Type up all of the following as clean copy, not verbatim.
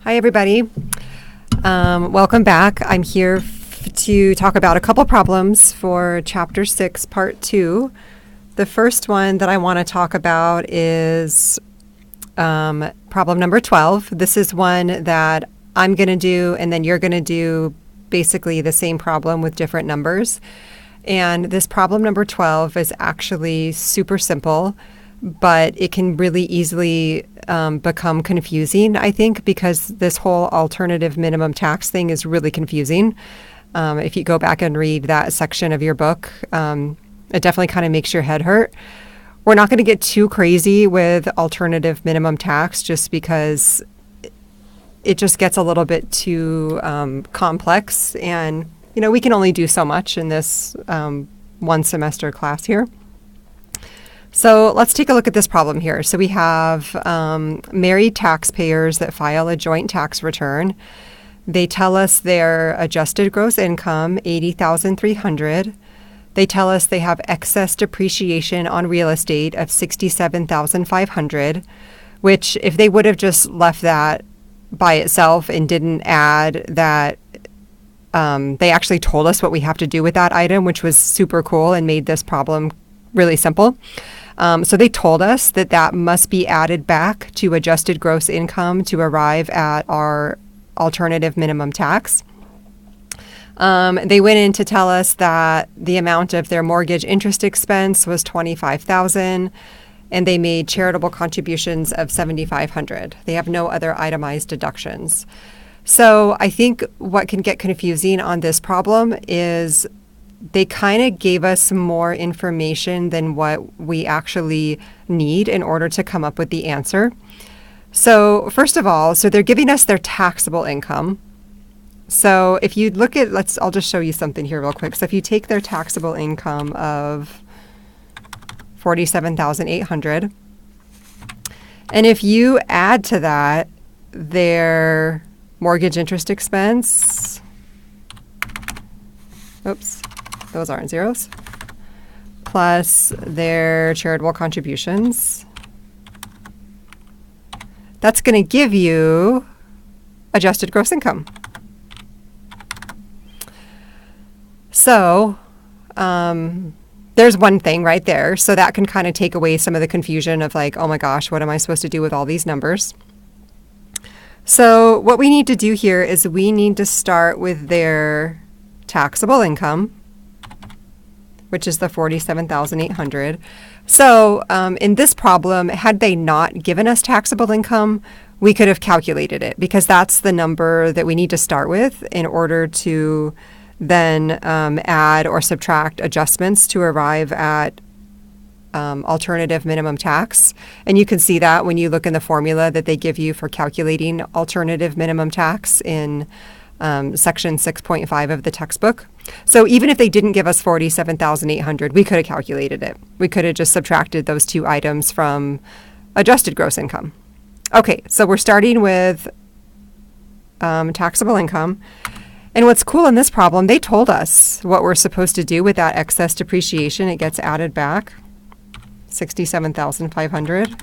Hi, everybody. Welcome back. I'm here to talk about a couple problems for Chapter 6, Part 2. The first one that I want to talk about is problem number 12. This is one that I'm going to do, and then you're going to do basically the same problem with different numbers. And this problem number 12 is actually super simple, but it can really easily become confusing, I think, because this whole alternative minimum tax thing is really confusing. If you go back and read that section of your book, it definitely kind of makes your head hurt. We're not going to get too crazy with alternative minimum tax just because it just gets a little bit too complex. And, you know, we can only do so much in this one semester class here. So let's take a look at this problem here. So we have married taxpayers that file a joint tax return. They tell us their adjusted gross income, $80,300. They tell us they have excess depreciation on real estate of $67,500, which if they would have just left that by itself and didn't add that, they actually told us what we have to do with that item, which was super cool and made this problem really simple. So they told us that that must be added back to adjusted gross income to arrive at our alternative minimum tax. They went in to tell us that the amount of their mortgage interest expense was $25,000, and they made charitable contributions of $7,500. They have no other itemized deductions. So I think what can get confusing on this problem is they kind of gave us more information than what we actually need in order to come up with the answer. So first of all, so they're giving us their taxable income. So if you look at, I'll just show you something here real quick. So if you take their taxable income of $47,800, and if you add to that their mortgage interest expense, oops, those aren't zeros, plus their charitable contributions, that's going to give you adjusted gross income. So there's one thing right there. So that can kind of take away some of the confusion of like, oh my gosh, what am I supposed to do with all these numbers? So what we need to do here is we need to start with their taxable income, which is the $47,800. So in this problem, had they not given us taxable income, we could have calculated it because that's the number that we need to start with in order to then add or subtract adjustments to arrive at alternative minimum tax. And you can see that when you look in the formula that they give you for calculating alternative minimum tax in section 6.5 of the textbook. So even if they didn't give us $47,800, we could have calculated it. We could have just subtracted those two items from adjusted gross income. Okay, so we're starting with taxable income. And what's cool in this problem, they told us what we're supposed to do with that excess depreciation. It gets added back, $67,500.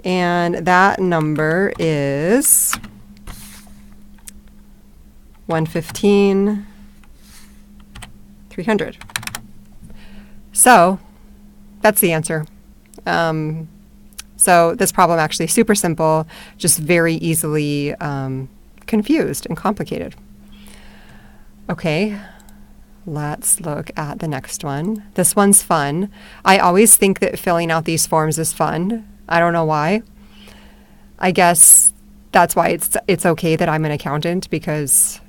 And that number is $115,300. So that's the answer. So this problem actually super simple, just very easily confused and complicated. Okay, let's look at the next one. This one's fun. I always think that filling out these forms is fun. I don't know why. I guess that's why it's okay that I'm an accountant, because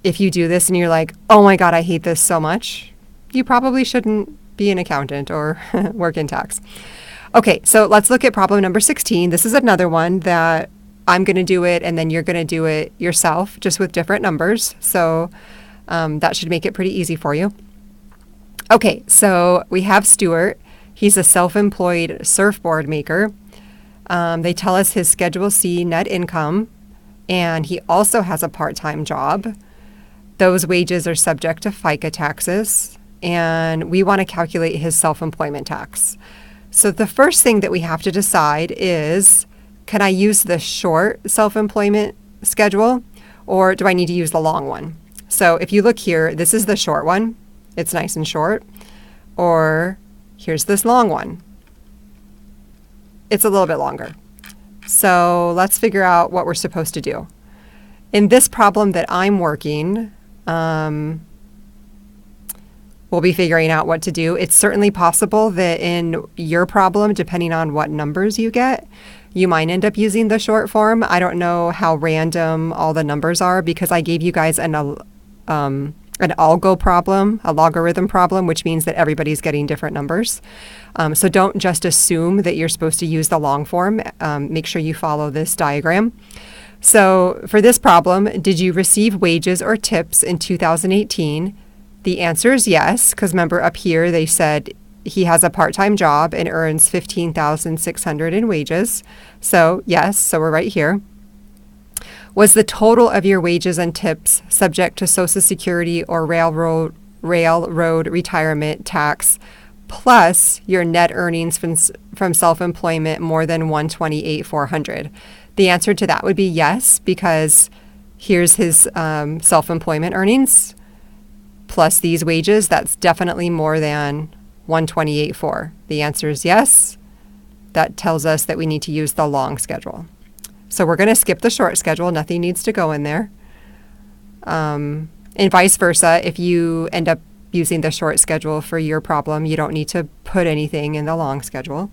if you do this and you're like, oh my God, I hate this so much, you probably shouldn't be an accountant or work in tax. Okay, so let's look at problem number 16. This is another one that I'm going to do it and then you're going to do it yourself, just with different numbers. So that should make it pretty easy for you. Okay, so we have Stuart. He's a self-employed surfboard maker. They tell us his Schedule C net income, and he also has a part-time job. Those wages are subject to FICA taxes, and we want to calculate his self-employment tax. So the first thing that we have to decide is, can I use the short self-employment schedule, or do I need to use the long one? So if you look here, this is the short one. It's nice and short. Or here's this long one. It's a little bit longer. So let's figure out what we're supposed to do. In this problem that I'm working, we'll be figuring out what to do. It's certainly possible that in your problem, depending on what numbers you get, you might end up using the short form. I don't know how random all the numbers are because I gave you guys an algo problem, a logarithm problem, which means that everybody's getting different numbers. So don't just assume that you're supposed to use the long form. Make sure you follow this diagram. So for this problem, did you receive wages or tips in 2018? The answer is yes, because remember up here they said he has a part-time job and earns $15,600 in wages. So yes, so we're right here. Was the total of your wages and tips subject to Social Security or railroad retirement tax plus your net earnings from self-employment more than $128,400? The answer to that would be yes, because here's his self-employment earnings plus these wages. That's definitely more than $128,400. The answer is yes. That tells us that we need to use the long schedule. So we're going to skip the short schedule. Nothing needs to go in there. And vice versa, if you end up using the short schedule for your problem, you don't need to put anything in the long schedule.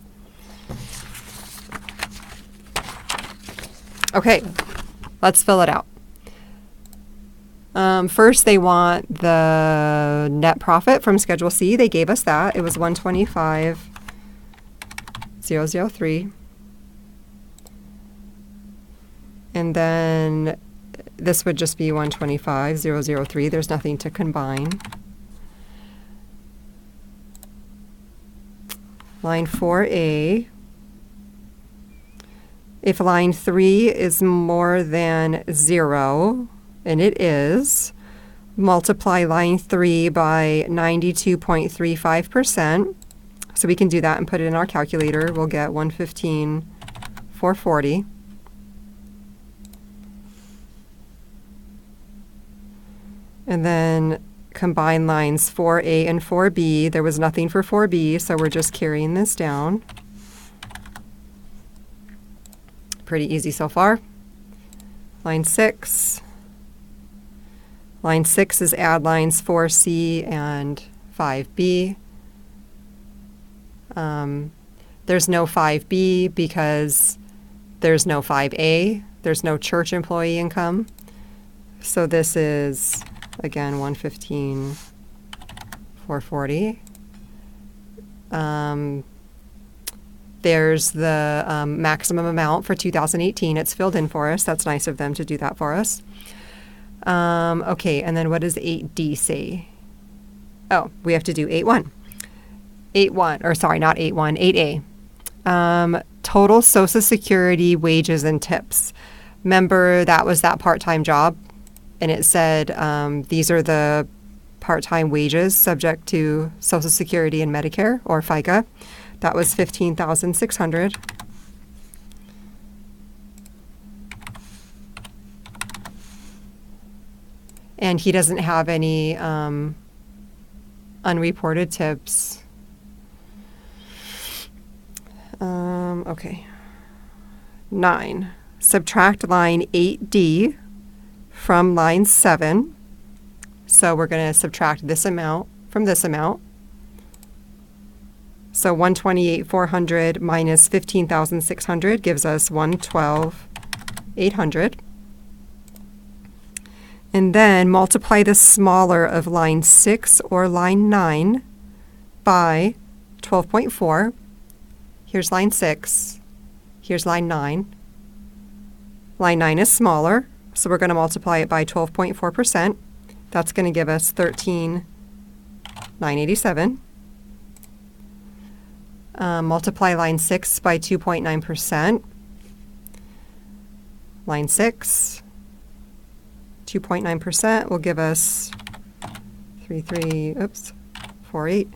Okay, let's fill it out. First, they want the net profit from Schedule C. They gave us that. It was 125,003. And then this would just be 125,003. There's nothing to combine. Line 4A. If line 3 is more than 0, and it is, multiply line 3 by 92.35%. So we can do that and put it in our calculator. We'll get 115,440. And then combine lines 4A and 4B. There was nothing for 4B, so we're just carrying this down. Pretty easy so far. Line 6. Line 6 is add lines 4C and 5B. There's no 5B because there's no 5A. There's no church employee income. So this is, again, 115,440. There's the maximum amount for 2018. It's filled in for us. That's nice of them to do that for us. Okay, and then what does 8D say? Oh, we have to do 8.1. 8.1, or sorry, not 8.1, 8A. Total Social Security wages and tips. Remember, that was that part-time job, and it said these are the part-time wages subject to Social Security and Medicare, or FICA. That was 15,600. And he doesn't have any unreported tips. Okay. 9. Subtract line 8D from line 7. So we're going to subtract this amount from this amount. So 128,400 minus 15,600 gives us 112,800. And then multiply the smaller of line 6 or line 9 by 12.4. Here's line 6. Here's line 9. Line 9 is smaller, so we're going to multiply it by 12.4%. That's going to give us 13,987. Multiply line 6 by 2.9%. Line 6, 2.9% will give us 48.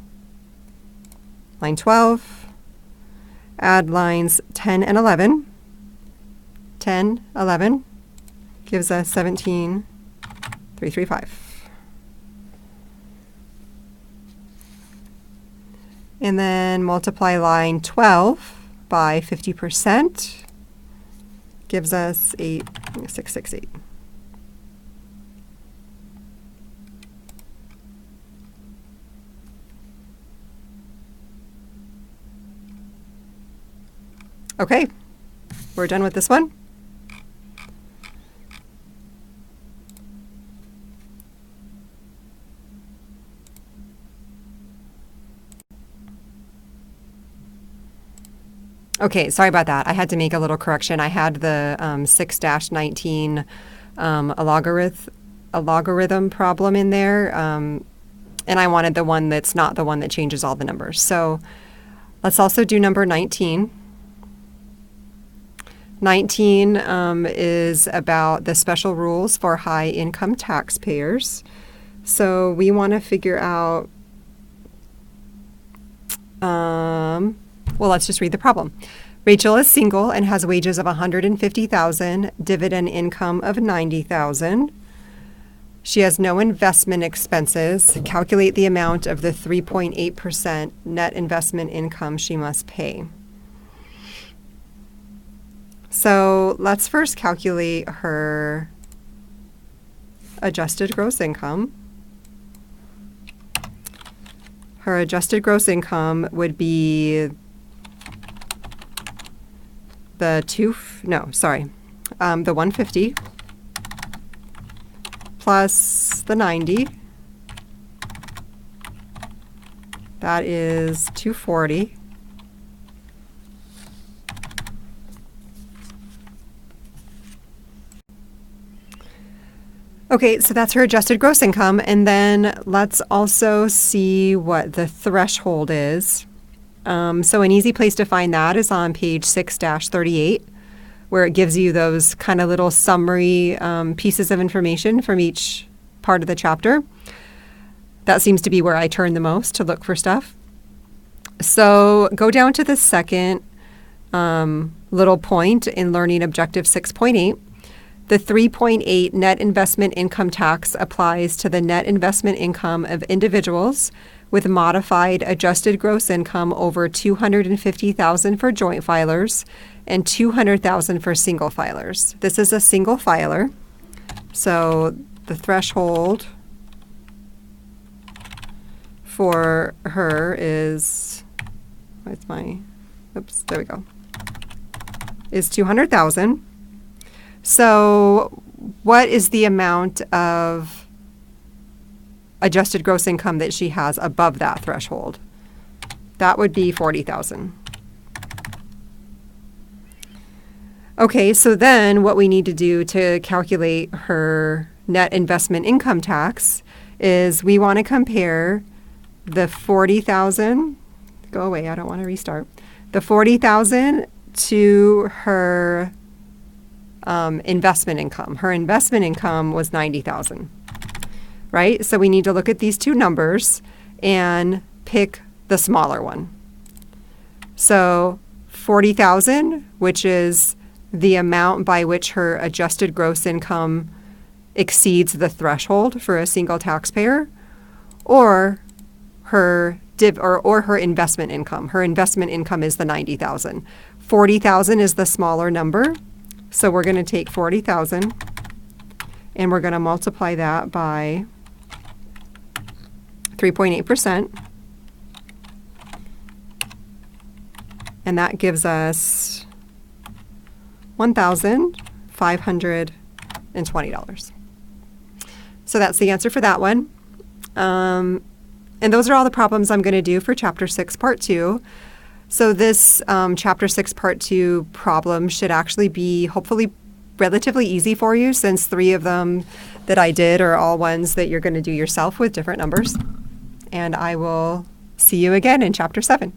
Line 12, add lines 10 and 11. 10, 11 gives us 17,335. And then multiply line 12 by 50% gives us 8,668. Okay, we're done with this one. Okay, sorry about that. I had to make a little correction. I had the 6-19 a logarithm problem in there, and I wanted the one that's not the one that changes all the numbers. So let's also do number 19. 19 is about the special rules for high income taxpayers. So we want to figure out, well, let's just read the problem. Rachel is single and has wages of $150,000, dividend income of $90,000. She has no investment expenses. Calculate the amount of the 3.8% net investment income she must pay. So let's first calculate her adjusted gross income. Her adjusted gross income would be the 150 plus the 90. That is 240. Okay, so that's her adjusted gross income. And then let's also see what the threshold is. So an easy place to find that is on page 6-38, where it gives you those kind of little summary pieces of information from each part of the chapter. That seems to be where I turn the most to look for stuff. So go down to the second little point in Learning Objective 6.8. The 3.8 net investment income tax applies to the net investment income of individuals with modified adjusted gross income over $250,000 for joint filers and $200,000 for single filers. This is a single filer, so the threshold for her is, there we go, is $200,000. So what is the amount of adjusted gross income that she has above that threshold? That would be $40,000. Okay, so then what we need to do to calculate her net investment income tax is we want to compare the $40,000, go away, I don't want to restart, the $40,000 to her investment income. Her investment income was $90,000, right? So we need to look at these two numbers and pick the smaller one. So $40,000, which is the amount by which her adjusted gross income exceeds the threshold for a single taxpayer, or her her investment income. Her investment income is the $90,000. $40,000 is the smaller number. So we're going to take 40,000 and we're going to multiply that by 3.8%. And that gives us $1,520. So that's the answer for that one. And those are all the problems I'm going to do for Chapter 6, Part 2. So this Chapter 6, Part 2 problem should actually be hopefully relatively easy for you, since 3 of them that I did are all ones that you're going to do yourself with different numbers. And I will see you again in Chapter 7.